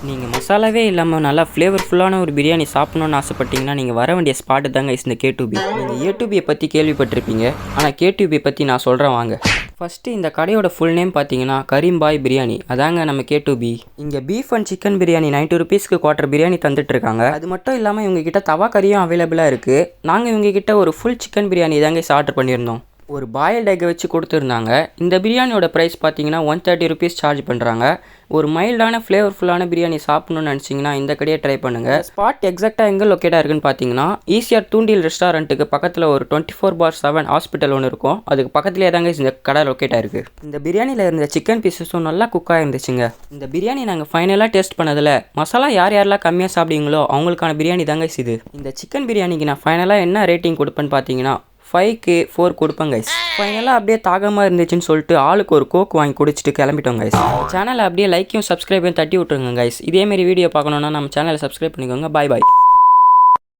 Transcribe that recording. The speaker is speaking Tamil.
நீங்கள் மசாலாவே இல்லாமல் நல்லா ஃப்ளேவர்ஃபுல்லான ஒரு பிரியாணி சாப்பிட்ணுன்னு ஆசைப்பட்டீங்கன்னா நீங்கள் வர வேண்டிய ஸ்பாட்டு தாங்க இந்த கேடியூபி. நீங்கள் ஏடியூபியை பற்றி கேள்விப்பட்டிருப்பீங்க, ஆனால் கேடியூபியை பற்றி நான் சொல்கிறேன் வாங்க. ஃபஸ்ட்டு இந்த கடையோட ஃபுல் நேம் பார்த்தீங்கன்னா கரீம் பாய் பிரியாணி. அதாங்க நம்ம கேடியூபி. இங்கே பீஃப் அண்ட் சிக்கன் பிரியாணி 90 ருபீஸ்க்கு குவார்ட்டர் பிரியாணி தந்துட்டுருக்காங்க. அது மட்டும் இல்லாமல் இவங்ககிட்ட தவா கறியும் அவைலபிளாக இருக்குது. நாங்கள் இவங்ககிட்ட ஒரு ஃபுல் சிக்கன் பிரியாணி தாங்க ஆர்டர் பண்ணியிருந்தோம். ஒரு பாயில்டு எக்கை வச்சு கொடுத்துருந்தாங்க. இந்த பிரியாணியோட ப்ரைஸ் பார்த்தீங்கன்னா 130 ருபீஸ் சார்ஜ் பண்ணுறாங்க. ஒரு மைல்டான ஃப்ளேவர்ஃபுல்லான பிரியாணி சாப்பிட்ணுன்னு நினச்சிங்கன்னா இந்த கடையை ட்ரை பண்ணுங்கள். ஸ்பாட் எக்ஸாக்டாக எங்கே லொக்கேட்டாக இருக்குன்னு பார்த்தீங்கன்னா ஈசிஆர் தூண்டில் ரெஸ்டாரண்ட்டுக்கு பக்கத்தில் ஒரு 24/7 ஹாஸ்பிட்டல் ஒன்று இருக்கும். அதுக்கு பக்கத்துலேயே தாங்க இந்த கடை லொக்கேட்டாக இருக்குது. இந்த பிரியாணியில் இருந்த சிக்கன் பீசஸும் நல்லா குக்காக இருந்துச்சுங்க. இந்த பிரியாணி நாங்கள் ஃபைனலாக டேஸ்ட் பண்ணதில் மசாலா யாரெல்லாம் கம்மியாக சாப்பிடுவீங்களோ அவங்களுக்கான பிரியாணி தாங்க இது. இந்த சிக்கன் பிரியாணிக்கு நான் ஃபைனலாக என்ன ரேட்டிங் கொடுப்பேன்னு பார்த்தீங்கன்னா 5க்கு 4 கொடுப்பேன் கைஸ். ஃபைனலாக அப்படியே தாகமாக இருந்துச்சுன்னு சொல்லிட்டு ஆளுக்கு ஒரு கோக் வாங்கி குடிச்சிட்டு கிளம்பிட்டோம் கைஸ். சேனலை அப்படியே லைக்கையும் சப்ஸ்கிரைபையும் தட்டி விட்டுருங்க கைஸ். இதேமாரி வீடியோ பார்க்கணுன்னா நம்ம சேனலை சப்ஸ்கிரைப் பண்ணிக்கோங்க. பாய் பாய்.